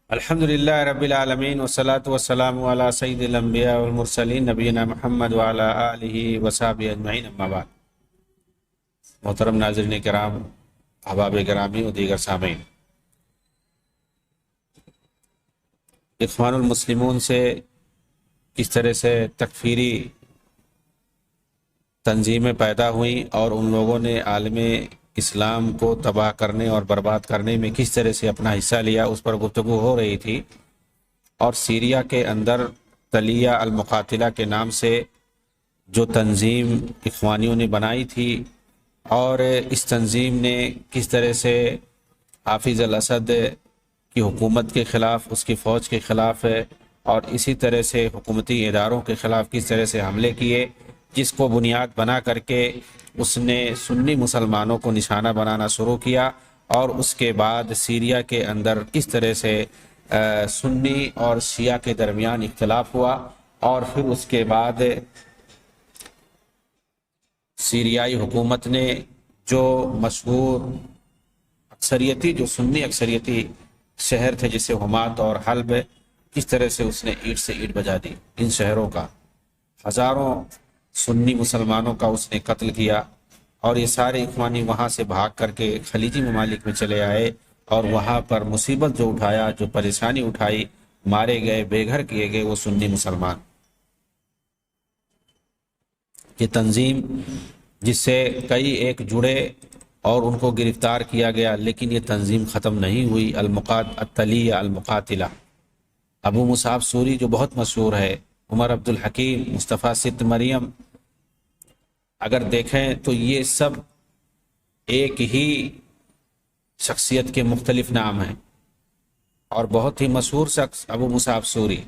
الحمدللہ رب العالمین والصلاة والسلام علی سید الانبیاء والمرسلین نبینا محمد وعلی آلہ وصحبہ اجمعین، اما بعد۔ محترم ناظرین کرام، احباب گرامی و دیگر سامعین، اخوان المسلمون سے کس طرح سے تکفیری تنظیمیں پیدا ہوئیں اور ان لوگوں نے عالم اسلام کو تباہ کرنے اور برباد کرنے میں کس طرح سے اپنا حصہ لیا، اس پر گفتگو ہو رہی تھی۔ اور سیریا کے اندر تلیہ المقاتلہ کے نام سے جو تنظیم اخوانیوں نے بنائی تھی، اور اس تنظیم نے کس طرح سے حافظ الاسد کی حکومت کے خلاف، اس کی فوج کے خلاف اور اسی طرح سے حکومتی اداروں کے خلاف کس طرح سے حملے کیے، جس کو بنیاد بنا کر کے اس نے سنی مسلمانوں کو نشانہ بنانا شروع کیا، اور اس کے بعد سیریا کے اندر کس طرح سے سنی اور شیعہ کے درمیان اختلاف ہوا، اور پھر اس کے بعد سیریائی حکومت نے جو مشہور اکثریتی، جو سنی اکثریتی شہر تھے جسے حمات اور حلب، کس طرح سے اس نے اینٹ سے اینٹ بجا دی۔ ان شہروں کا ہزاروں سنی مسلمانوں کا اس نے قتل کیا، اور یہ سارے اخوانی وہاں سے بھاگ کر کے خلیجی ممالک میں چلے آئے، اور وہاں پر مصیبت جو اٹھایا، جو پریشانی اٹھائی، مارے گئے، بے گھر کیے گئے وہ سنی مسلمان۔ یہ تنظیم جس سے کئی ایک جڑے اور ان کو گرفتار کیا گیا، لیکن یہ تنظیم ختم نہیں ہوئی۔ التلیہ المقاتلہ، ابو مصعب سوری جو بہت مشہور ہے، عمر عبدالحکیم، مصطفیٰ ست مریم، اگر دیکھیں تو یہ سب ایک ہی شخصیت کے مختلف نام ہیں، اور بہت ہی مشہور شخص ابو مصعب سوری،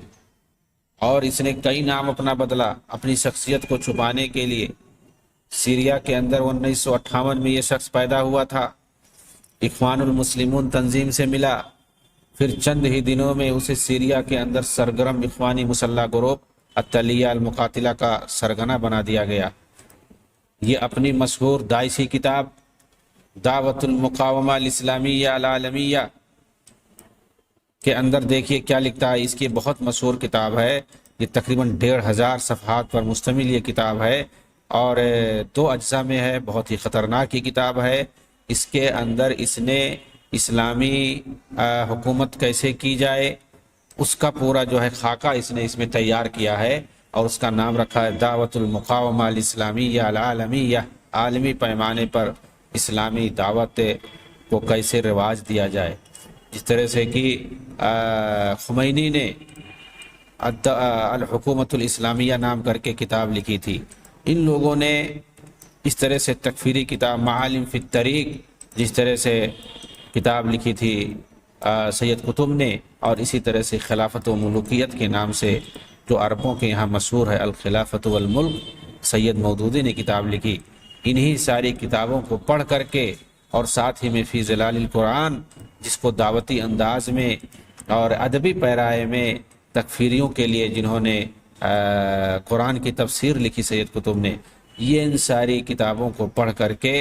اور اس نے کئی نام اپنا بدلا اپنی شخصیت کو چھپانے کے لیے۔ سیریا کے اندر 1958 میں یہ شخص پیدا ہوا تھا، اخوان المسلمون تنظیم سے ملا، پھر چند ہی دنوں میں اسے سیریا کے اندر سرگرم اخوانی مسلح گروپ التلیہ المقاتلہ کا سرگنا بنا دیا گیا۔ یہ اپنی مشہور داعشی کتاب دعوت المقاومہ الاسلامیہ العالمیہ کے اندر دیکھیے کیا لکھتا ہے۔ اس کی بہت مشہور کتاب ہے، یہ تقریباً 1500 صفحات پر مشتمل یہ کتاب ہے، اور 2 اجزاء میں ہے، بہت ہی خطرناک یہ کتاب ہے۔ اس کے اندر اس نے اسلامی حکومت کیسے کی جائے اس کا پورا جو ہے خاکہ اس نے اس میں تیار کیا ہے، اور اس کا نام رکھا ہے دعوت المقاومہ الاسلامیہ العالمیہ، عالمی پیمانے پر اسلامی دعوت کو کیسے رواج دیا جائے۔ جس طرح سے کہ خمینی نے الحکومت الاسلامیہ نام کر کے کتاب لکھی تھی، ان لوگوں نے اس طرح سے تکفیری کتاب معالم فی الطریق جس طرح سے کتاب لکھی تھی سید قطب نے، اور اسی طرح سے خلافت و ملوکیت کے نام سے جو عربوں کے یہاں مشہور ہے الخلافت والملک، سید مودودی نے کتاب لکھی۔ انہی ساری کتابوں کو پڑھ کر کے، اور ساتھ ہی میں فی ظلال القرآن جس کو دعوتی انداز میں اور ادبی پیرائے میں تکفیریوں کے لیے جنہوں نے قرآن کی تفسیر لکھی سید قطب نے، یہ ان ساری کتابوں کو پڑھ کر کے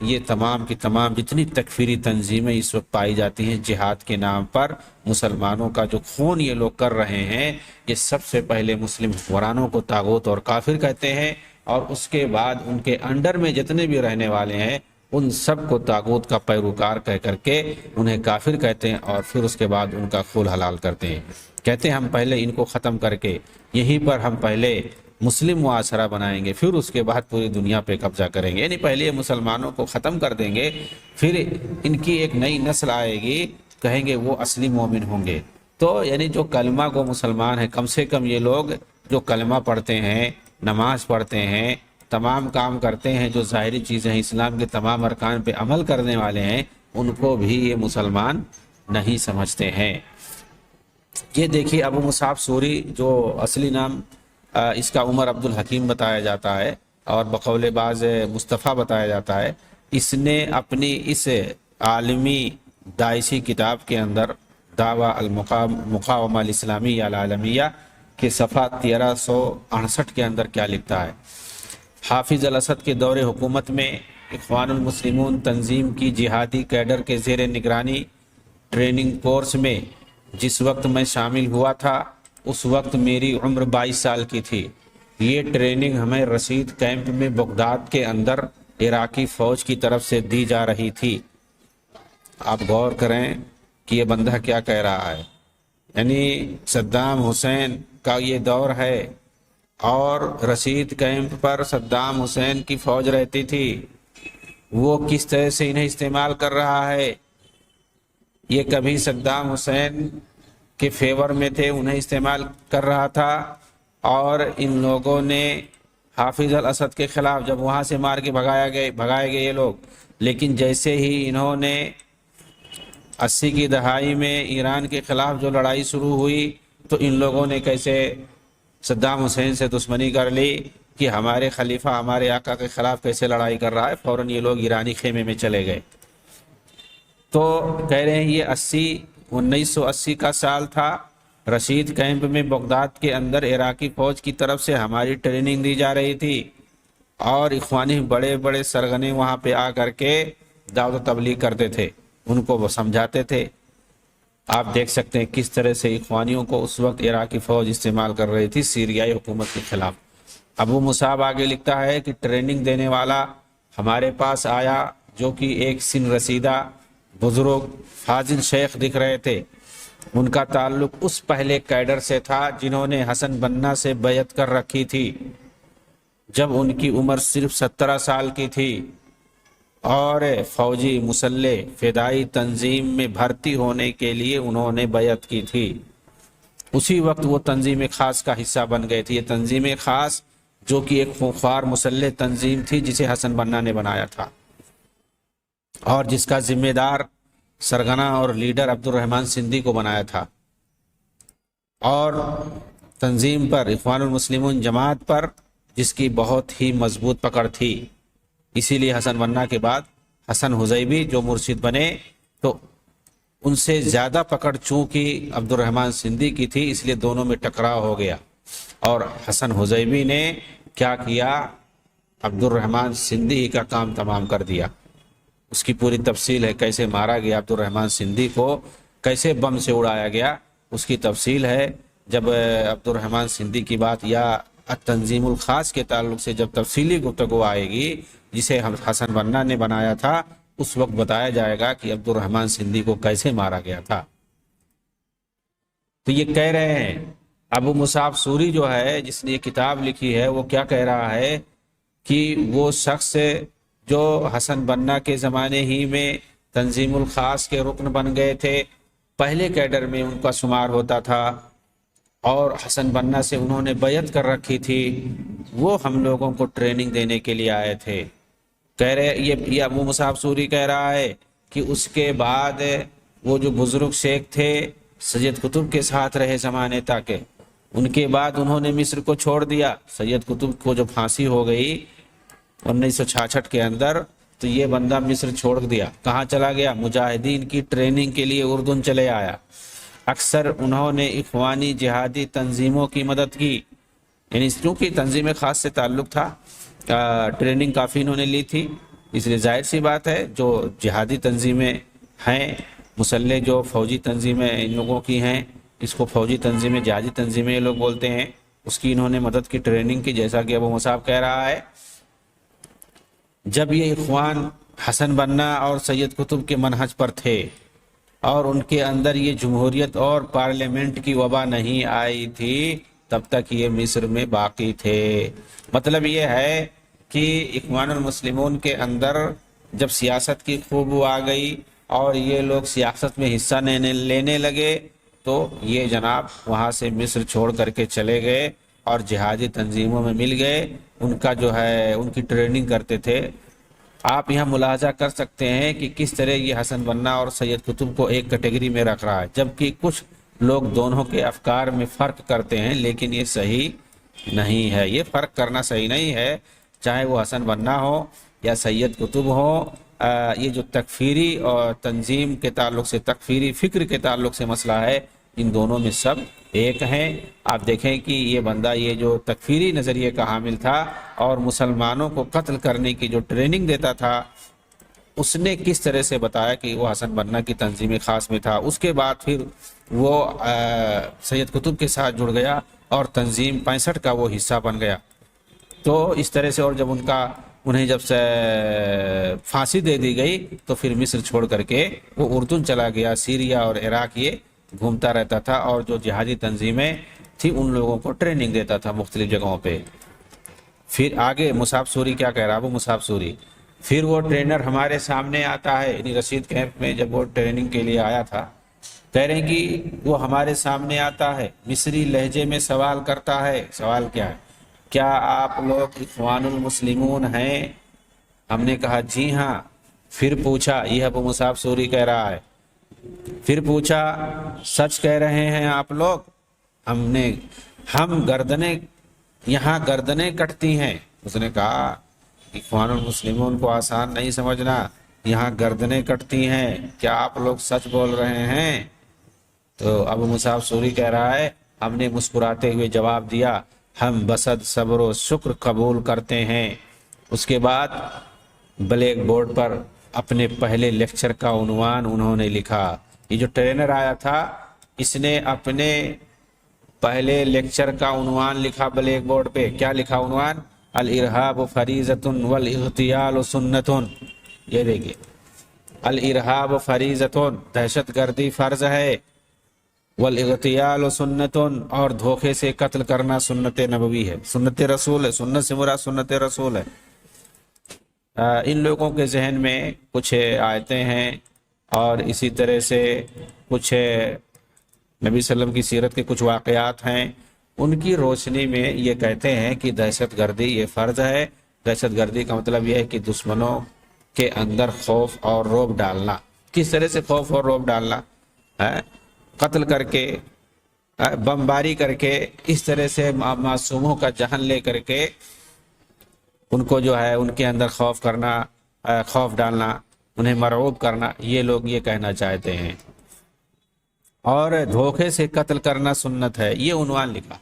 یہ تمام کی تمام جتنی تکفیری تنظیمیں اس وقت پائی جاتی ہیں جہاد کے نام پر، مسلمانوں کا جو خون یہ لوگ کر رہے ہیں، یہ سب سے پہلے مسلم حکمرانوں کو طاغوت اور کافر کہتے ہیں، اور اس کے بعد ان کے انڈر میں جتنے بھی رہنے والے ہیں ان سب کو طاغوت کا پیروکار کہہ کر کے انہیں کافر کہتے ہیں، اور پھر اس کے بعد ان کا خون حلال کرتے ہیں۔ کہتے ہیں ہم پہلے ان کو ختم کر کے یہیں پر ہم پہلے مسلم معاشرہ بنائیں گے، پھر اس کے بعد پوری دنیا پہ قبضہ کریں گے، یعنی پہلے یہ مسلمانوں کو ختم کر دیں گے، پھر ان کی ایک نئی نسل آئے گی، کہیں گے وہ اصلی مومن ہوں گے۔ تو یعنی جو کلمہ کو مسلمان ہیں، کم سے کم یہ لوگ جو کلمہ پڑھتے ہیں، نماز پڑھتے ہیں، تمام کام کرتے ہیں، جو ظاہری چیزیں ہیں، اسلام کے تمام ارکان پہ عمل کرنے والے ہیں، ان کو بھی یہ مسلمان نہیں سمجھتے ہیں۔ یہ دیکھیے ابو مصعب سوری جو اصلی نام اس کا عمر عبدالحکیم بتایا جاتا ہے، اور بقول بعض مصطفیٰ بتایا جاتا ہے، اس نے اپنی اس عالمی داعشی کتاب کے اندر دعوی المقاومہ الاسلامیہ العالمیہ کے صفحہ 1368 کے اندر کیا لکھتا ہے۔ حافظ الاسد کے دور حکومت میں اخوان المسلمون تنظیم کی جہادی کیڈر کے زیر نگرانی ٹریننگ کورس میں جس وقت میں شامل ہوا تھا اس وقت میری عمر 22 سال کی تھی۔ یہ ٹریننگ ہمیں رشید کیمپ میں بغداد کے اندر عراقی فوج کی طرف سے دی جا رہی تھی۔ آپ غور کریں کہ یہ بندہ کیا کہہ رہا ہے، یعنی صدام حسین کا یہ دور ہے اور رشید کیمپ پر صدام حسین کی فوج رہتی تھی، وہ کس طرح سے انہیں استعمال کر رہا ہے۔ یہ کبھی صدام حسین کے فیور میں تھے، انہیں استعمال کر رہا تھا، اور ان لوگوں نے حافظ الاسد کے خلاف جب وہاں سے مار کے بھگائے گئے یہ لوگ، لیکن جیسے ہی انہوں نے 80 کی دہائی میں ایران کے خلاف جو لڑائی شروع ہوئی تو ان لوگوں نے کیسے صدام حسین سے دشمنی کر لی کہ ہمارے خلیفہ ہمارے آقا کے خلاف کیسے لڑائی کر رہا ہے، فوراً یہ لوگ ایرانی خیمے میں چلے گئے۔ تو کہہ رہے ہیں یہ 1980 کا سال تھا، رشید کیمپ میں بغداد کے اندر عراقی فوج کی طرف سے ہماری ٹریننگ دی جا رہی تھی، اور اخوانی بڑے بڑے سرغنے وہاں پہ آ کر کے دعوت و تبلیغ کرتے تھے، ان کو وہ سمجھاتے تھے۔ آپ دیکھ سکتے ہیں کس طرح سے اخوانیوں کو اس وقت عراقی فوج استعمال کر رہی تھی سیریائی حکومت کے خلاف۔ ابو مصعب آگے لکھتا ہے کہ ٹریننگ دینے والا ہمارے پاس آیا جو کہ ایک سن رسیدہ بزرگ فاضل شیخ دکھ رہے تھے۔ ان کا تعلق اس پہلے کیڈر سے تھا جنہوں نے حسن بنا سے بیعت کر رکھی تھی جب ان کی عمر صرف 17 سال کی تھی، اور فوجی مسلح فدائی تنظیم میں بھرتی ہونے کے لیے انہوں نے بیعت کی تھی۔ اسی وقت وہ تنظیم خاص کا حصہ بن گئے تھے۔ یہ تنظیم خاص جو کہ ایک خونخوار مسلح تنظیم تھی جسے حسن بنا نے بنایا تھا، اور جس کا ذمہ دار سرغنہ اور لیڈر عبد الرحمن سندھی کو بنایا تھا، اور تنظیم پر اخوان المسلمون جماعت پر جس کی بہت ہی مضبوط پکڑ تھی۔ اسی لیے حسن بنا کے بعد حسن حزیبی جو مرشد بنے تو ان سے زیادہ پکڑ چونکہ عبد الرحمن سندھی کی تھی، اس لیے دونوں میں ٹکراؤ ہو گیا، اور حسن حزیبی نے کیا کیا، عبد الرحمن سندھی کا کام تمام کر دیا۔ اس کی پوری تفصیل ہے، کیسے مارا گیا عبد الرحمن سندھی کو، کیسے بم سے اڑایا گیا، اس کی تفصیل ہے۔ جب عبد الرحمن سندھی کی بات یا تنظیم الخاص کے تعلق سے جب تفصیلی گفتگو آئے گی جسے حسن بنا نے بنایا تھا، اس وقت بتایا جائے گا کہ عبد الرحمن سندھی کو کیسے مارا گیا تھا۔ تو یہ کہہ رہے ہیں ابو مصعب سوری جو ہے جس نے یہ کتاب لکھی ہے، وہ کیا کہہ رہا ہے کہ وہ شخص جو حسن بنا کے زمانے ہی میں تنظیم الخاص کے رکن بن گئے تھے، پہلے کیڈر میں ان کا شمار ہوتا تھا، اور حسن بنا سے انہوں نے بیعت کر رکھی تھی، وہ ہم لوگوں کو ٹریننگ دینے کے لیے آئے تھے۔ کہہ رہے یہ ابو مصعب سوری کہہ رہا ہے کہ اس کے بعد وہ جو بزرگ شیخ تھے سید قطب کے ساتھ رہے زمانے تک، ان کے بعد انہوں نے مصر کو چھوڑ دیا۔ سید قطب کو جو پھانسی ہو گئی 1966 کے اندر، تو یہ بندہ مصر چھوڑ دیا، کہاں چلا گیا؟ مجاہدین کی ٹریننگ کے لیے اردن چلے آیا۔ اکثر انہوں نے اخوانی جہادی تنظیموں کی مدد کی، یعنی چونکہ تنظیم خاص سے تعلق تھا، ٹریننگ کافی انہوں نے لی تھی، اس لیے ظاہر سی بات ہے جو جہادی تنظیمیں ہیں، مسلح جو فوجی تنظیمیں ان لوگوں کی ہیں، اس کو فوجی تنظیمیں جہادی تنظیمیں یہ لوگ بولتے ہیں، اس کی انہوں نے مدد کی، ٹریننگ کی، جیسا کہ ابو مصعب کہہ رہا ہے۔ جب یہ اخوان حسن بنا اور سید قطب کے منہج پر تھے اور ان کے اندر یہ جمہوریت اور پارلیمنٹ کی وبا نہیں آئی تھی، تب تک یہ مصر میں باقی تھے۔ مطلب یہ ہے کہ اخوان المسلمون کے اندر جب سیاست کی خوب آ گئی اور یہ لوگ سیاست میں حصہ لینے لگے تو یہ جناب وہاں سے مصر چھوڑ کر کے چلے گئے اور جہادی تنظیموں میں مل گئے، ان کا جو ہے ان کی ٹریننگ کرتے تھے۔ آپ یہاں ملاحظہ کر سکتے ہیں کہ کس طرح یہ حسن بنا اور سید قطب کو ایک کیٹیگری میں رکھ رہا ہے، جبکہ کچھ لوگ دونوں کے افکار میں فرق کرتے ہیں، لیکن یہ صحیح نہیں ہے، یہ فرق کرنا صحیح نہیں ہے، چاہے وہ حسن بنا ہو یا سید قطب ہو۔ یہ جو تکفیری اور تنظیم کے تعلق سے، تکفیری فکر کے تعلق سے مسئلہ ہے، ان دونوں میں سب ایک ہیں۔ آپ دیکھیں کہ یہ بندہ یہ جو تکفیری نظریے کا حامل تھا اور مسلمانوں کو قتل کرنے کی جو ٹریننگ دیتا تھا، اس نے کس طرح سے بتایا کہ وہ حسن بنا کی تنظیم خاص میں تھا. اس کے بعد پھر وہ سید قطب کے ساتھ جڑ گیا اور تنظیم 65 کا وہ حصہ بن گیا. تو اس طرح سے، اور جب انہیں جب سے پھانسی دے دی گئی تو پھر مصر چھوڑ کر کے وہ اردن چلا گیا. سیریا اور عراق یہ گھومتا رہتا تھا اور جو جہادی تنظیمیں تھی ان لوگوں کو ٹریننگ دیتا تھا مختلف جگہوں پہ. پھر آگے مصعب سوری کیا کہہ رہا، وہ مصعب سوری پھر وہ ٹرینر ہمارے سامنے آتا ہے، یعنی رشید کیمپ میں جب وہ ٹریننگ کے لیے آیا تھا، کہہ رہے ہیں کہ وہ ہمارے سامنے آتا ہے، مصری لہجے میں سوال کرتا ہے. سوال کیا ہے؟ کیا آپ لوگ اخوان المسلمون ہیں؟ ہم نے کہا جی ہاں. پھر پوچھا، یہ ابو مصعب سوری کہہ رہا ہے، پھر پوچھا سچ کہہ رہے ہیں آپ لوگ؟ ہم یہاں گردنیں کٹتی ہیں. اس نے کہا اخوان المسلمون کو آسان نہیں سمجھنا، یہاں گردنیں کٹتی ہیں، کیا آپ لوگ سچ بول رہے ہیں؟ تو ابو مصعب سوری کہہ رہا ہے ہم نے مسکراتے ہوئے جواب دیا ہم بصد صبر و شکر قبول کرتے ہیں. اس کے بعد بلیک بورڈ پر اپنے پہلے لیکچر کا عنوان انہوں نے لکھا. یہ جو ٹرینر آیا تھا اس نے اپنے پہلے لیکچر کا عنوان لکھا بلیک بورڈ پہ. کیا لکھا عنوان؟ الارہاب فریضۃ والاغتیال سنۃ. یہ دیکھیے، الارہاب فریضۃ، دہشت گردی فرض ہے، والاغتیال سنۃ، اور دھوکے سے قتل کرنا سنت نبوی ہے، سنت رسول ہے. سنت سے مراد سنت رسول ہے. ان لوگوں کے ذہن میں کچھ آیتیں ہیں اور اسی طرح سے کچھ نبی صلی اللہ علیہ وسلم کی سیرت کے کچھ واقعات ہیں. ان کی روشنی میں یہ کہتے ہیں کہ دہشت گردی یہ فرض ہے. دہشت گردی کا مطلب یہ ہے کہ دشمنوں کے اندر خوف اور رعب ڈالنا. کس طرح سے خوف اور رعب ڈالنا؟ قتل کر کے، بمباری کر کے، اس طرح سے معصوموں کا جہن لے کر کے ان کو جو ہے ان کے اندر خوف کرنا، خوف ڈالنا، انہیں مرعوب کرنا، یہ لوگ یہ کہنا چاہتے ہیں. اور دھوکے سے قتل کرنا سنت ہے، یہ عنوان لکھا.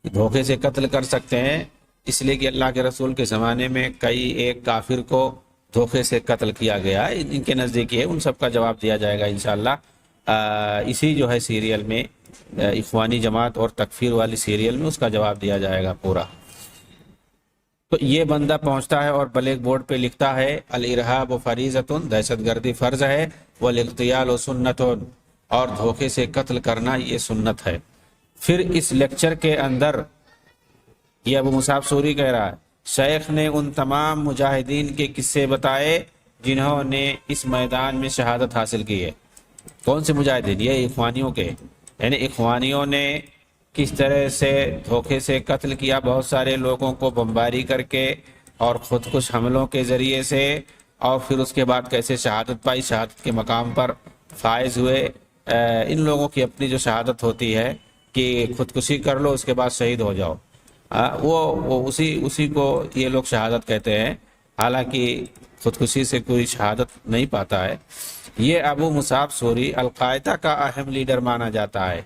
دھوکے سے قتل کر سکتے ہیں اس لیے کہ اللہ کے رسول کے زمانے میں ایک کافر کو دھوکے سے قتل کیا گیا. ان کے نزدیک ہے، ان سب کا جواب دیا جائے گا انشاءاللہ اسی جو ہے سیریل میں، اخوانی جماعت اور تکفیر والی سیریل میں اس کا جواب دیا جائے گا پورا. تو یہ بندہ پہنچتا ہے اور بلیک بورڈ پہ لکھتا ہے الارہاب فریضۃ، دہشت گردی فرض ہے، والاغتیال سنۃ، اور دھوکے سے قتل کرنا یہ سنت ہے. پھر اس لیکچر کے اندر یہ ابو مصعب سوری کہہ رہا ہے شیخ نے ان تمام مجاہدین کے قصے بتائے جنہوں نے اس میدان میں شہادت حاصل کی ہے. کون سے مجاہدین؟ یہ اخوانیوں کے، یعنی اخوانیوں نے کس طرح سے دھوکے سے قتل کیا بہت سارے لوگوں کو بمباری کر کے اور خودکش حملوں کے ذریعے سے، اور پھر اس کے بعد کیسے شہادت پائی، شہادت کے مقام پر فائز ہوئے. ان لوگوں کی اپنی جو شہادت ہوتی ہے کہ خودکشی کر لو اس کے بعد شہید ہو جاؤ، وہ اسی کو یہ لوگ شہادت کہتے ہیں، حالانکہ خودکشی سے کوئی شہادت نہیں پاتا ہے. یہ ابو مصعب سوری القاعدہ کا اہم لیڈر مانا جاتا ہے.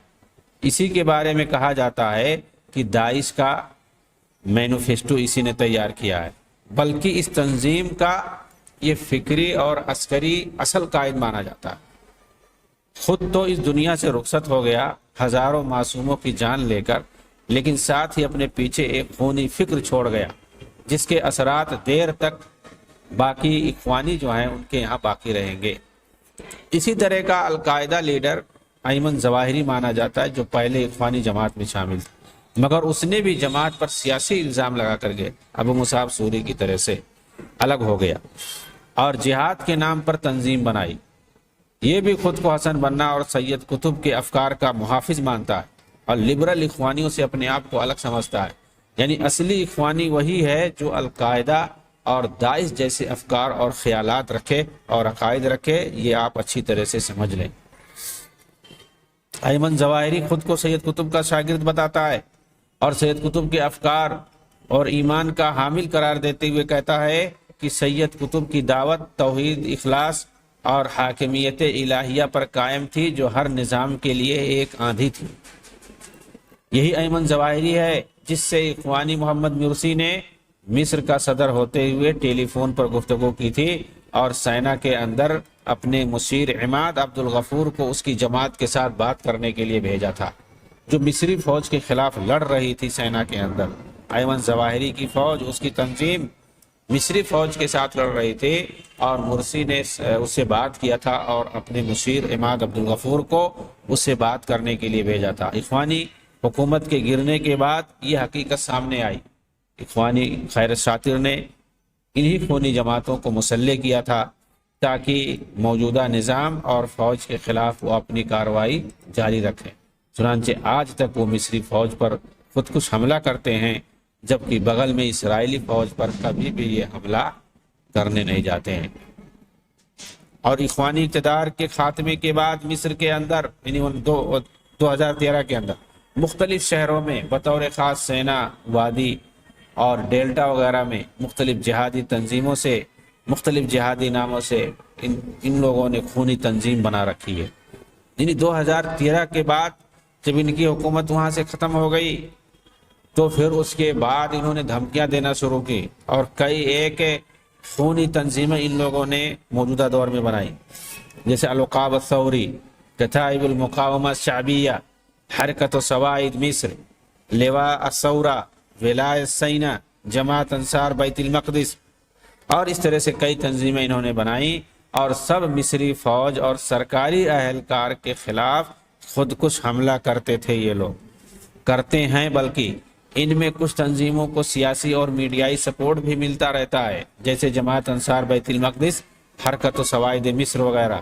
اسی کے بارے میں کہا جاتا ہے کہ داعش کا مینوفیسٹو اسی نے تیار کیا ہے، بلکہ اس تنظیم کا یہ فکری اور عسکری اصل قائد مانا جاتا ہے. خود تو اس دنیا سے رخصت ہو گیا ہزاروں معصوموں کی جان لے کر، لیکن ساتھ ہی اپنے پیچھے ایک خونی فکر چھوڑ گیا جس کے اثرات دیر تک باقی اخوانی جو ہیں ان کے یہاں باقی رہیں گے. اسی طرح کا القاعدہ لیڈر ایمن ظواہری مانا جاتا ہے جو پہلے اخوانی جماعت میں شامل تھا، مگر اس نے بھی جماعت پر سیاسی الزام لگا کر کے ابو مصعب سوری کی طرح سے الگ ہو گیا اور جہاد کے نام پر تنظیم بنائی. یہ بھی خود کو حسن بنا اور سید قطب کے افکار کا محافظ مانتا ہے اور لبرل اخوانیوں سے اپنے آپ کو الگ سمجھتا ہے. یعنی اصلی اخوانی وہی ہے جو القاعدہ اور داعش جیسے افکار اور خیالات رکھے اور عقائد رکھے. یہ آپ اچھی طرح سے سمجھ لیں. ایمن ظواہری خود کو سید قطب کا شاگرد بتاتا ہے اور سید قطب کے افکار اور ایمان کا حامل قرار دیتے ہوئے کہتا ہے کہ سید قطب کی دعوت توحید، اخلاص اور حاکمیت الہیہ پر قائم تھی جو ہر نظام کے لیے ایک آندھی تھی. یہی ایمن ظواہری ہے جس سے اخوانی محمد مرسی نے مصر کا صدر ہوتے ہوئے ٹیلی فون پر گفتگو کی تھی اور سینا کے اندر اپنے مشیر عماد عبد الغفور کو اس کی جماعت کے ساتھ بات کرنے کے لیے بھیجا تھا، جو مصری فوج کے خلاف لڑ رہی تھی سینا کے اندر۔ ایمن ظواہری کی فوج، اس کی تنظیم مصری فوج کے ساتھ لڑ رہی تھی، اور مرسی نے اس سے بات کیا تھا اور اپنے مشیر عماد عبد الغفور کو اس سے بات کرنے کے لیے بھیجا تھا۔ اخوانی حکومت کے گرنے کے بعد یہ حقیقت سامنے آئی۔ اخوانی خیر شاطر نے انہی خونی جماعتوں کو مسلح کیا تھا تاکہ موجودہ نظام اور فوج کے خلاف وہ اپنی کارروائی جاری رکھیں۔ چنانچہ آج تک وہ مصری فوج پر خودکش حملہ کرتے ہیں، جبکہ بغل میں اسرائیلی فوج پر کبھی بھی یہ حملہ کرنے نہیں جاتے ہیں۔ اور اخوانی اقتدار کے خاتمے کے بعد مصر کے اندر 2013 کے اندر مختلف شہروں میں بطور خاص سینا، وادی اور ڈیلٹا وغیرہ میں مختلف جہادی تنظیموں سے، مختلف جہادی ناموں سے ان لوگوں نے خونی تنظیم بنا رکھی ہے۔ یعنی 2013 کے بعد جب ان کی حکومت وہاں سے ختم ہو گئی تو پھر اس کے بعد انہوں نے دھمکیاں دینا شروع کی، اور کئی ایک خونی تنظیمیں ان لوگوں نے موجودہ دور میں بنائی، جیسے العقاب الثوری، کتائب المقاومہ الشعبیہ، حرکت سوائد مصر، لواء الثورہ، ولایت سینا، جماعت انصار بیت المقدس، اور اس طرح سے کئی تنظیمیں انہوں نے بنائی، اور سب مصری فوج اور سرکاری اہلکار کے خلاف خودکش حملہ کرتے تھے۔ یہ لوگ کرتے ہیں، بلکہ ان میں کچھ تنظیموں کو سیاسی اور میڈیائی سپورٹ بھی ملتا رہتا ہے، جیسے جماعت انصار بیت المقدس، حرکت سوائد مصر وغیرہ،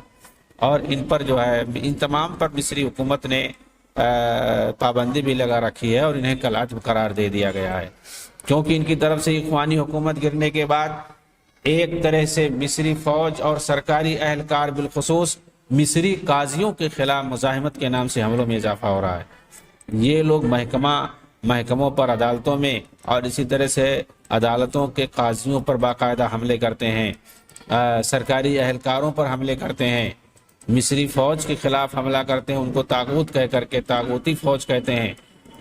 اور ان پر جو ہے ان تمام پر مصری حکومت نے پابندی بھی لگا رکھی ہے اور انہیں کالعدم قرار دے دیا گیا ہے، کیونکہ ان کی طرف سے اخوانی حکومت گرنے کے بعد ایک طرح سے مصری فوج اور سرکاری اہلکار بالخصوص مصری قاضیوں کے خلاف مزاحمت کے نام سے حملوں میں اضافہ ہو رہا ہے۔ یہ لوگ محکموں پر، عدالتوں میں، اور اسی طرح سے عدالتوں کے قاضیوں پر باقاعدہ حملے کرتے ہیں، سرکاری اہلکاروں پر حملے کرتے ہیں، مصری فوج کے خلاف حملہ کرتے ہیں، ان کو طاغوت کہہ کر کے طاغوتی فوج کہتے ہیں۔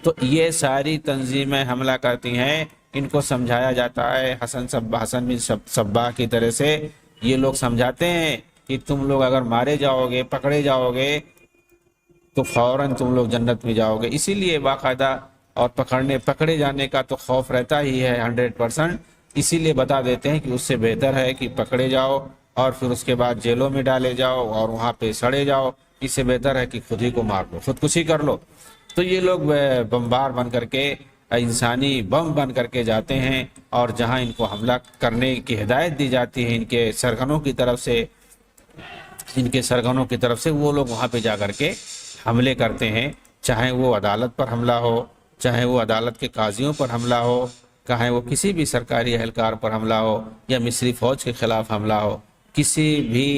تو یہ ساری تنظیمیں حملہ کرتی ہیں، ان کو سمجھایا جاتا ہے حسن بن صباح کی طرح سے۔ یہ لوگ سمجھاتے ہیں کہ تم لوگ اگر مارے جاؤ گے، پکڑے جاؤ گے تو فوراً تم لوگ جنت میں جاؤ گے۔ اسی لیے باقاعدہ اور پکڑے جانے کا تو خوف رہتا ہی ہے 100%، اسی لیے بتا دیتے ہیں کہ اس سے بہتر ہے کہ پکڑے جاؤ اور پھر اس کے بعد جیلوں میں ڈالے جاؤ اور وہاں پہ سڑے جاؤ، اس سے بہتر ہے کہ خود ہی کو مار لو، خودکشی کر لو۔ تو یہ لوگ بمبار بن کر کے، انسانی بم بن کر کے جاتے ہیں، اور جہاں ان کو حملہ کرنے کی ہدایت دی جاتی ہے ان کے سرغنوں کی طرف سے، وہ لوگ وہاں پہ جا کر کے حملے کرتے ہیں، چاہے وہ عدالت پر حملہ ہو، چاہے وہ عدالت کے قاضیوں پر حملہ ہو، چاہے وہ کسی بھی سرکاری اہلکار پر حملہ ہو یا مصری فوج کے خلاف حملہ ہو، کسی بھی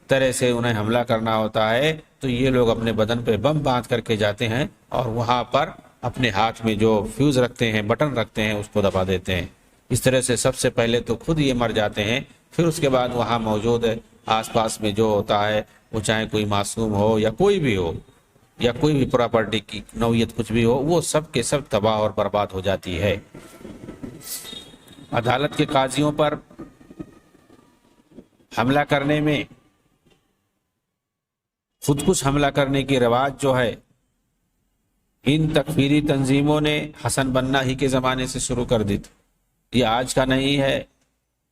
طرح سے انہیں حملہ کرنا ہوتا ہے تو یہ لوگ اپنے بدن پہ بم باندھ کر کے جاتے ہیں، اور وہاں پر اپنے ہاتھ میں جو فیوز رکھتے ہیں، بٹن رکھتے ہیں، اس کو دبا دیتے ہیں۔ اس طرح سے سب سے پہلے تو خود یہ مر جاتے ہیں، پھر اس کے بعد وہاں موجود آس پاس میں جو ہوتا ہے، وہ چاہے کوئی معصوم ہو یا کوئی بھی ہو، یا کوئی بھی پراپرٹی کی نوعیت کچھ بھی ہو، وہ سب کے سب تباہ اور برباد ہو جاتی ہے۔ عدالت کے قاضیوں پر حملہ کرنے میں، خودکش حملہ کرنے کی رواج جو ہے، ان تکفیری تنظیموں نے حسن بننا ہی کے زمانے سے شروع کر دی تھی۔ یہ آج کا نہیں ہے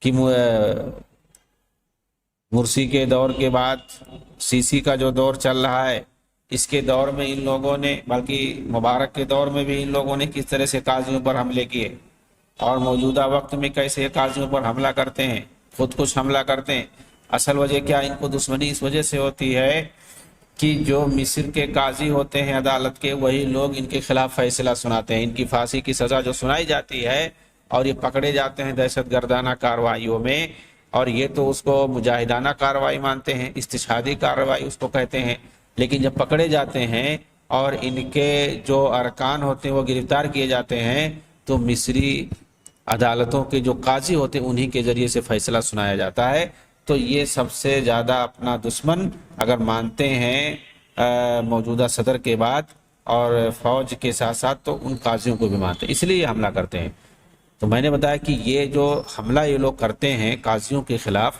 کہ مرسی کے دور کے بعد سیسی کا جو دور چل رہا ہے، اس کے دور میں ان لوگوں نے، بلکہ مبارک کے دور میں بھی ان لوگوں نے کس طرح سے قاضیوں پر حملے کیے، اور موجودہ وقت میں کیسے قاضیوں پر حملہ کرتے ہیں، خودکش حملہ کرتے ہیں۔ اصل وجہ کیا؟ ان کو دشمنی اس وجہ سے ہوتی ہے کہ جو مصر کے قاضی ہوتے ہیں عدالت کے، وہی لوگ ان کے خلاف فیصلہ سناتے ہیں۔ ان کی پھانسی کی سزا جو سنائی جاتی ہے اور یہ پکڑے جاتے ہیں دہشت گردانہ کارروائیوں میں، اور یہ تو اس کو مجاہدانہ کارروائی مانتے ہیں، استشہادی کارروائی اس کو کہتے ہیں، لیکن جب پکڑے جاتے ہیں اور ان کے جو ارکان ہوتے ہیں وہ گرفتار کیے جاتے ہیں تو مصری عدالتوں کے جو قاضی ہوتے ہیں انہی کے ذریعے سے فیصلہ سنایا جاتا ہے۔ تو یہ سب سے زیادہ اپنا دشمن اگر مانتے ہیں موجودہ صدر کے بعد اور فوج کے ساتھ ساتھ، تو ان قاضیوں کو بھی مانتے ہیں، اس لیے یہ حملہ کرتے ہیں۔ تو میں نے بتایا کہ یہ جو حملہ یہ لوگ کرتے ہیں قاضیوں کے خلاف،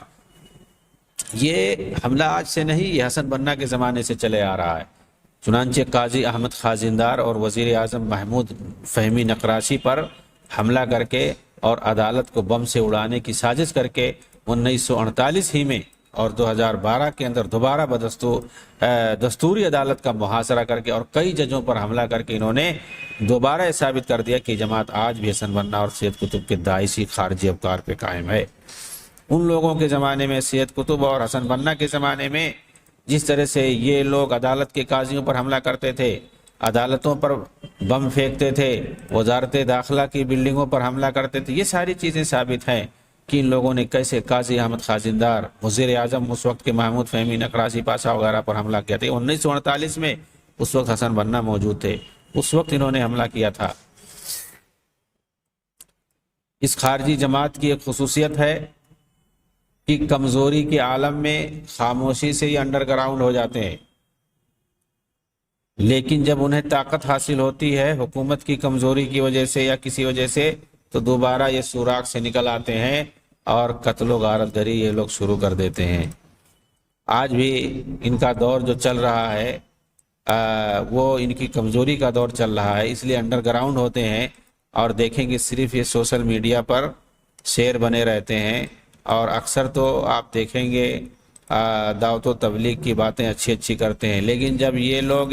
یہ حملہ آج سے نہیں، یہ حسن بننا کے زمانے سے چلے آ رہا ہے۔ چنانچہ قاضی احمد خازندار اور وزیر اعظم محمود فہمی نقراشی پر حملہ کر کے اور عدالت کو بم سے اڑانے کی سازش کر کے 1948 ہی میں اور 2012 کے اندر دوبارہ دستوری عدالت کا محاصرہ کر کے اور کئی ججوں پر حملہ کر کے انہوں نے دوبارہ یہ ثابت کر دیا کہ جماعت آج بھی حسن بننا اور سید قطب کے داعشی خارجی افکار پہ قائم ہے۔ ان لوگوں کے زمانے میں، سید قطب اور حسن بننا کے زمانے میں، جس طرح سے یہ لوگ عدالت کے قاضیوں پر حملہ کرتے تھے، عدالتوں پر بم پھینکتے تھے، وزارت داخلہ کی بلڈنگوں پر حملہ کرتے تھے، یہ ساری چیزیں ثابت ہیں کہ ان لوگوں نے کیسے قاضی احمد خازندار، وزیر اعظم اس وقت کے محمود فہمی نقراشی پاشا وغیرہ پر حملہ کیا تھا۔ 1948 میں اس وقت حسن بننا موجود تھے، اس وقت انہوں نے حملہ کیا تھا۔ اس خارجی جماعت کی ایک خصوصیت ہے کہ کمزوری کے عالم میں خاموشی سے ہی انڈر گراؤنڈ ہو جاتے ہیں، لیکن جب انہیں طاقت حاصل ہوتی ہے حکومت کی کمزوری کی وجہ سے یا کسی وجہ سے، تو دوبارہ یہ سوراخ سے نکل آتے ہیں اور قتل و غارت گری یہ لوگ شروع کر دیتے ہیں۔ آج بھی ان کا دور جو چل رہا ہے وہ ان کی کمزوری کا دور چل رہا ہے، اس لیے انڈر گراؤنڈ ہوتے ہیں اور دیکھیں گے صرف یہ سوشل میڈیا پر شیر بنے رہتے ہیں، اور اکثر تو آپ دیکھیں گے دعوت و تبلیغ کی باتیں اچھی اچھی کرتے ہیں، لیکن جب یہ لوگ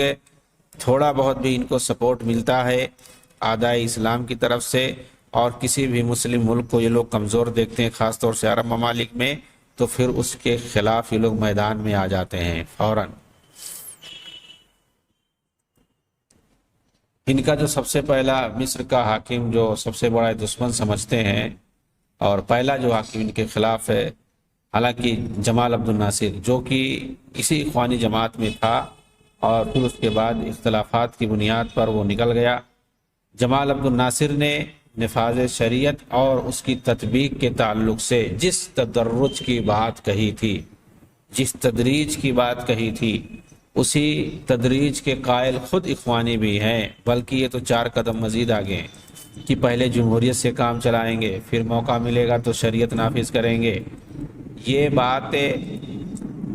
تھوڑا بہت بھی ان کو سپورٹ ملتا ہے اعدائے اسلام کی طرف سے اور کسی بھی مسلم ملک کو یہ لوگ کمزور دیکھتے ہیں، خاص طور سے عرب ممالک میں، تو پھر اس کے خلاف یہ لوگ میدان میں آ جاتے ہیں فوراً۔ ان کا جو سب سے پہلا مصر کا حاکم جو سب سے بڑا دشمن سمجھتے ہیں اور پہلا جو حاکم ان کے خلاف ہے، حالانکہ جمال عبد الناصر جو کہ اسی اخوانی جماعت میں تھا اور پھر اس کے بعد اختلافات کی بنیاد پر وہ نکل گیا۔ جمال عبد الناصر نے نفاذ شریعت اور اس کی تطبیق کے تعلق سے جس تدرج کی بات کہی تھی، جس تدریج کی بات کہی تھی، اسی تدریج کے قائل خود اخوانی بھی ہیں، بلکہ یہ تو 4 قدم مزید آگے ہیں کہ پہلے جمہوریت سے کام چلائیں گے، پھر موقع ملے گا تو شریعت نافذ کریں گے۔ یہ بات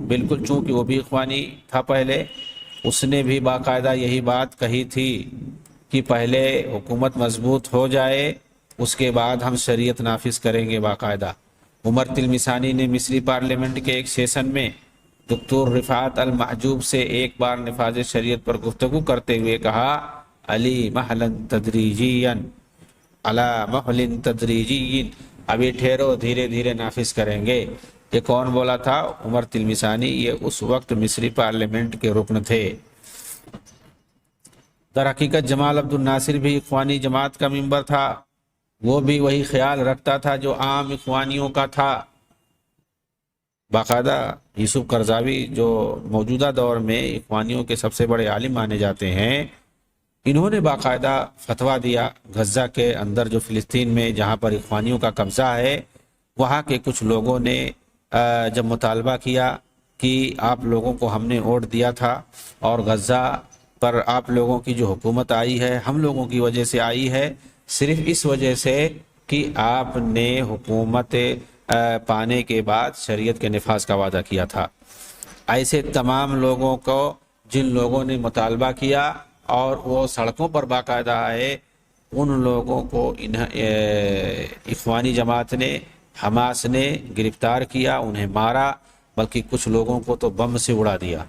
بالکل، چونکہ وہ بھی اخوانی تھا پہلے، اس نے بھی باقاعدہ یہی بات کہی تھی کہ پہلے حکومت مضبوط ہو جائے اس کے بعد ہم شریعت نافذ کریں گے باقاعدہ۔ عمر تلمسانی نے مصری پارلیمنٹ کے ایک سیشن میں دکتور رفعت المحجوب سے ایک بار نفاذ شریعت پر گفتگو کرتے ہوئے کہا، علی محلن تدریجین علی محلن تدریجین، ابھی ٹھہرو، دھیرے دھیرے نافذ کریں گے۔ یہ کون بولا تھا؟ عمر تلمسانی، یہ اس وقت مصری پارلیمنٹ کے رکن تھے۔ در حقیقت جمال عبد الناصر بھی اخوانی جماعت کا ممبر تھا، وہ بھی وہی خیال رکھتا تھا جو عام اخوانیوں کا تھا۔ باقاعدہ یوسف قرضاوی جو موجودہ دور میں اخوانیوں کے سب سے بڑے عالم مانے جاتے ہیں، انہوں نے باقاعدہ فتویٰ دیا غزہ کے اندر، جو فلسطین میں جہاں پر اخوانیوں کا قبضہ ہے، وہاں کے کچھ لوگوں نے جب مطالبہ کیا کہ آپ لوگوں کو ہم نے ووٹ دیا تھا اور غزہ پر آپ لوگوں کی جو حکومت آئی ہے ہم لوگوں کی وجہ سے آئی ہے، صرف اس وجہ سے کہ آپ نے حکومت پانے کے بعد شریعت کے نفاذ کا وعدہ کیا تھا۔ ایسے تمام لوگوں کو جن لوگوں نے مطالبہ کیا اور وہ سڑکوں پر باقاعدہ آئے، ان لوگوں کو اخوانی جماعت نے، حماس نے گرفتار کیا، انہیں مارا، بلکہ کچھ لوگوں کو تو بم سے اڑا دیا۔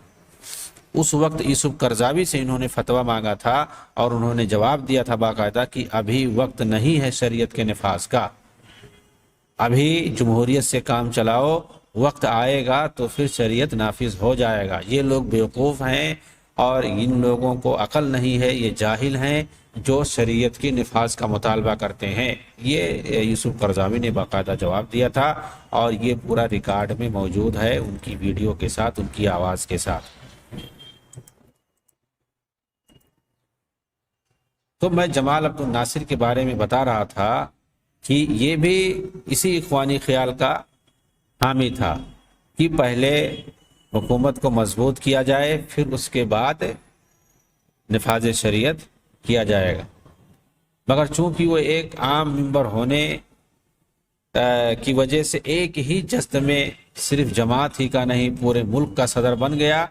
اس وقت یوسف قرضاوی سے انہوں نے فتویٰ مانگا تھا اور انہوں نے جواب دیا تھا باقاعدہ کہ ابھی وقت نہیں ہے شریعت کے نفاذ کا، ابھی جمہوریت سے کام چلاؤ، وقت آئے گا تو پھر شریعت نافذ ہو جائے گا۔ یہ لوگ بیوقوف ہیں اور ان لوگوں کو عقل نہیں ہے، یہ جاہل ہیں جو شریعت کی نفاذ کا مطالبہ کرتے ہیں۔ یہ یوسف قرضاوی نے باقاعدہ جواب دیا تھا اور یہ پورا ریکارڈ میں موجود ہے، ان کی ویڈیو کے ساتھ، ان کی آواز کے ساتھ۔ تو میں جمال عبد الناصر کے بارے میں بتا رہا تھا کہ یہ بھی اسی اخوانی خیال کا حامی تھا کہ پہلے حکومت کو مضبوط کیا جائے، پھر اس کے بعد نفاذ شریعت کیا جائے گا، مگر چونکہ وہ ایک عام ممبر ہونے کی وجہ سے ایک ہی جست میں صرف جماعت ہی کا نہیں پورے ملک کا صدر بن گیا،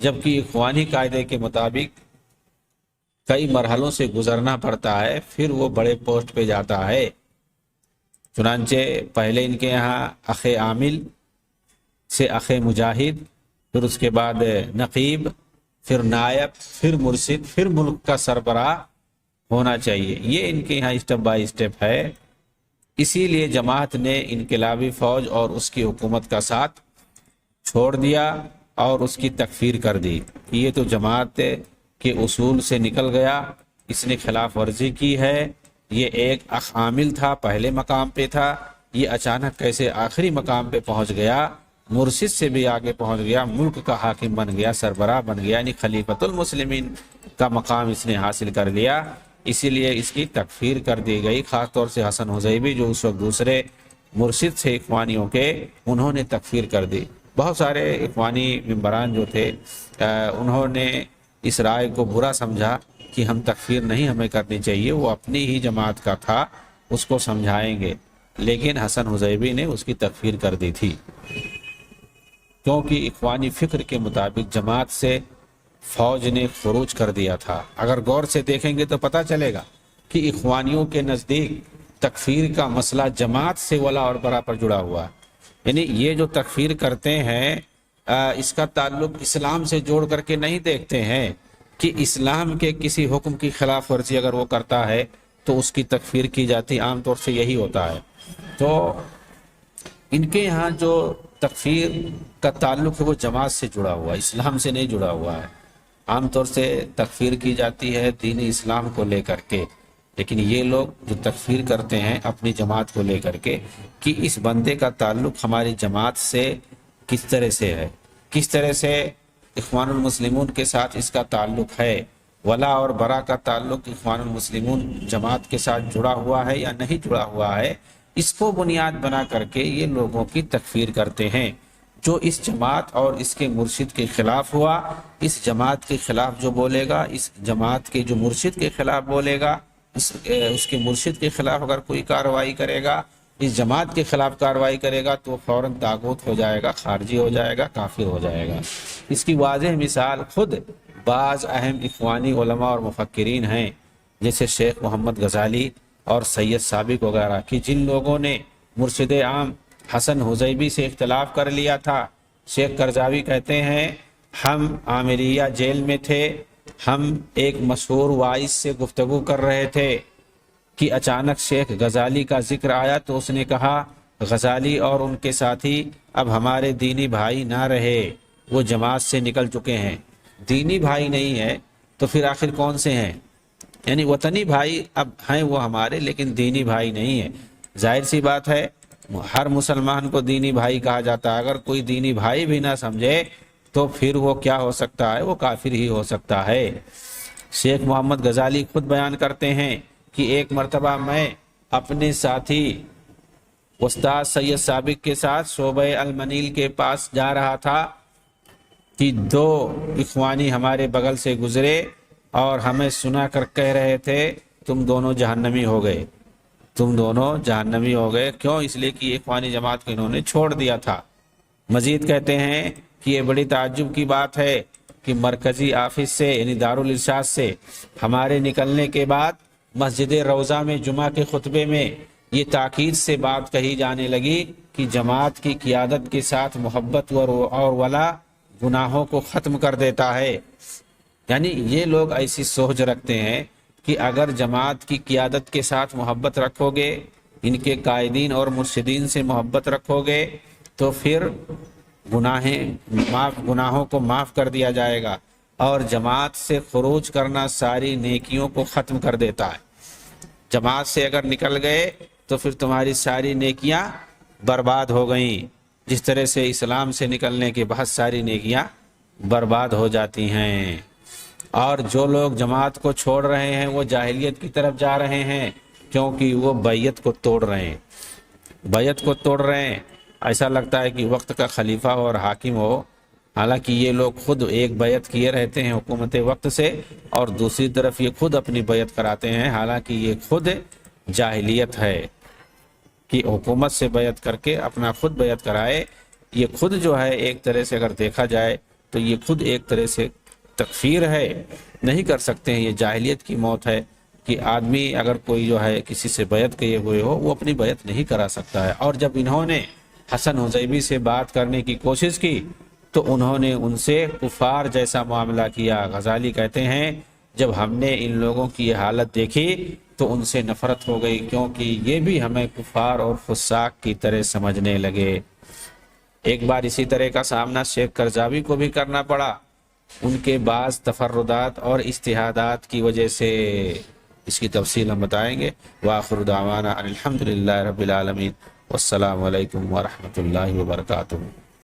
جبکہ اخوانی قاعدے کے مطابق کئی مرحلوں سے گزرنا پڑتا ہے، پھر وہ بڑے پوسٹ پہ جاتا ہے۔ چنانچہ پہلے ان کے یہاں اخ عامل سے اخ مجاہد، پھر اس کے بعد نقیب، پھر نائب، پھر مرشد، پھر ملک کا سربراہ ہونا چاہیے۔ یہ ان کے یہاں اسٹیپ بائی اسٹیپ ہے۔ اسی لیے جماعت نے انقلابی فوج اور اس کی حکومت کا ساتھ چھوڑ دیا اور اس کی تکفیر کر دی کہ یہ تو جماعت کے اصول سے نکل گیا، اس نے خلاف ورزی کی ہے، یہ ایک اخ عامل تھا، پہلے مقام پہ تھا، یہ اچانک کیسے آخری مقام پہ پہنچ گیا، مرشد سے بھی آگے پہنچ گیا، ملک کا حاکم بن گیا، سربراہ بن گیا، یعنی خلیفۃ المسلمین کا مقام اس نے حاصل کر لیا۔ اسی لیے اس کی تکفیر کر دی گئی، خاص طور سے حسن حزیبی جو اس وقت دوسرے مرشد سے اخوانیوں کے، انہوں نے تکفیر کر دی۔ بہت سارے اخوانی ممبران جو تھے انہوں نے اس رائے کو برا سمجھا کہ ہم تکفیر نہیں ہمیں کرنی چاہیے، وہ اپنی ہی جماعت کا تھا، اس کو سمجھائیں گے، لیکن حسن حزیبی نے اس کی تکفیر کر دی تھی، کیونکہ اخوانی فکر کے مطابق جماعت سے فوج نے خروج کر دیا تھا۔ اگر غور سے دیکھیں گے تو پتہ چلے گا کہ اخوانیوں کے نزدیک تکفیر کا مسئلہ جماعت سے ولا اور برا پر جڑا ہوا ہے، یعنی یہ جو تکفیر کرتے ہیں اس کا تعلق اسلام سے جوڑ کر کے نہیں دیکھتے ہیں کہ اسلام کے کسی حکم کی خلاف ورزی اگر وہ کرتا ہے تو اس کی تکفیر کی جاتی، عام طور سے یہی ہوتا ہے۔ تو ان کے یہاں جو تکفیر کا تعلق ہے وہ جماعت سے جڑا ہوا ہے، اسلام سے نہیں جڑا ہوا ہے۔ عام طور سے تکفیر کی جاتی ہے دین اسلام کو لے کر کے، لیکن یہ لوگ جو تکفیر کرتے ہیں اپنی جماعت کو لے کر کے کہ اس بندے کا تعلق ہماری جماعت سے کس طرح سے ہے، کس طرح سے اخوان المسلمون کے ساتھ اس کا تعلق ہے، ولا اور برا کا تعلق اخوان المسلمون جماعت کے ساتھ جڑا ہوا ہے یا نہیں جڑا ہوا ہے، اس کو بنیاد بنا کر کے یہ لوگوں کی تکفیر کرتے ہیں۔ جو اس جماعت اور اس کے مرشد کے خلاف ہوا، اس جماعت کے خلاف جو بولے گا، اس جماعت کے جو مرشد کے خلاف بولے گا، اس کے مرشد کے خلاف اگر کوئی کارروائی کرے گا، اس جماعت کے خلاف کارروائی کرے گا تو فوراً طاغوت ہو جائے گا، خارجی ہو جائے گا، کافر ہو جائے گا۔ اس کی واضح مثال خود بعض اہم اخوانی علماء اور مفکرین ہیں، جیسے شیخ محمد غزالی اور سید سابق وغیرہ کی، جن لوگوں نے مرشد عام حسن حزیبی سے اختلاف کر لیا تھا۔ شیخ کرزاوی کہتے ہیں ہم عامریہ جیل میں تھے، ہم ایک مشہور وائس سے گفتگو کر رہے تھے کہ اچانک شیخ غزالی کا ذکر آیا تو اس نے کہا غزالی اور ان کے ساتھی اب ہمارے دینی بھائی نہ رہے، وہ جماعت سے نکل چکے ہیں۔ دینی بھائی نہیں ہے تو پھر آخر کون سے ہیں؟ یعنی وطنی بھائی اب ہیں وہ ہمارے، لیکن دینی بھائی نہیں ہے۔ ظاہر سی بات ہے ہر مسلمان کو دینی بھائی کہا جاتا ہے، اگر کوئی دینی بھائی بھی نہ سمجھے تو پھر وہ کیا ہو سکتا ہے؟ وہ کافر ہی ہو سکتا ہے۔ شیخ محمد غزالی خود بیان کرتے ہیں کہ ایک مرتبہ میں اپنے ساتھی استاد سید سابق کے ساتھ شعبہ المنیل کے پاس جا رہا تھا کہ دو اخوانی ہمارے بغل سے گزرے اور ہمیں سنا کر کہہ رہے تھے تم دونوں جہنمی ہو گئے، تم دونوں جہنمی ہو گئے۔ کیوں؟ اس لیے کہ اخوانی جماعت کو انہوں نے چھوڑ دیا تھا۔ مزید کہتے ہیں کہ یہ بڑی تعجب کی بات ہے کہ مرکزی آفس سے یعنی دارالارشاد سے ہمارے نکلنے کے بعد مسجد روضہ میں جمعہ کے خطبے میں یہ تاکید سے بات کہی جانے لگی کہ جماعت کی قیادت کے ساتھ محبت اور ولا گناہوں کو ختم کر دیتا ہے۔ یعنی یہ لوگ ایسی سوچ رکھتے ہیں کہ اگر جماعت کی قیادت کے ساتھ محبت رکھو گے، ان کے قائدین اور مرشدین سے محبت رکھو گے تو پھر گناہوں کو معاف کر دیا جائے گا، اور جماعت سے خروج کرنا ساری نیکیوں کو ختم کر دیتا ہے۔ جماعت سے اگر نکل گئے تو پھر تمہاری ساری نیکیاں برباد ہو گئیں، جس طرح سے اسلام سے نکلنے کے بعد ساری نیکیاں برباد ہو جاتی ہیں۔ اور جو لوگ جماعت کو چھوڑ رہے ہیں وہ جاہلیت کی طرف جا رہے ہیں، کیونکہ وہ بیعت کو توڑ رہے ہیں، بیعت کو توڑ رہے ہیں۔ ایسا لگتا ہے کہ وقت کا خلیفہ اور حاکم ہو، حالانکہ یہ لوگ خود ایک بیعت کیے رہتے ہیں حکومت وقت سے، اور دوسری طرف یہ خود اپنی بیعت کراتے ہیں، حالانکہ یہ خود جاہلیت ہے۔ کہ حکومت سے بیعت کر کے اپنا خود بیعت کرائے، یہ خود جو ہے ایک طرح سے اگر دیکھا جائے تو یہ خود ایک طرح سے تکفیر ہے، نہیں کر سکتے ہیں، یہ جاہلیت کی موت ہے کہ آدمی اگر کوئی جو ہے کسی سے بیعت کیے ہوئے ہو وہ اپنی بیعت نہیں کرا سکتا ہے۔ اور جب انہوں نے حسن حزیبی سے بات کرنے کی کوشش کی تو انہوں نے ان سے کفار جیسا معاملہ کیا۔ غزالی کہتے ہیں جب ہم نے ان لوگوں کی یہ حالت دیکھی تو ان سے نفرت ہو گئی، کیونکہ یہ بھی ہمیں کفار اور فساق کی طرح سمجھنے لگے۔ ایک بار اسی طرح کا سامنا شیخ کرزاوی کو بھی کرنا پڑا، ان کے بعض تفردات اور اجتہادات کی وجہ سے۔ اس کی تفصیل ہم بتائیں گے۔ وآخر دعوانا ان الحمدللہ رب العالمین، والسلام علیکم ورحمۃ اللہ وبرکاتہ۔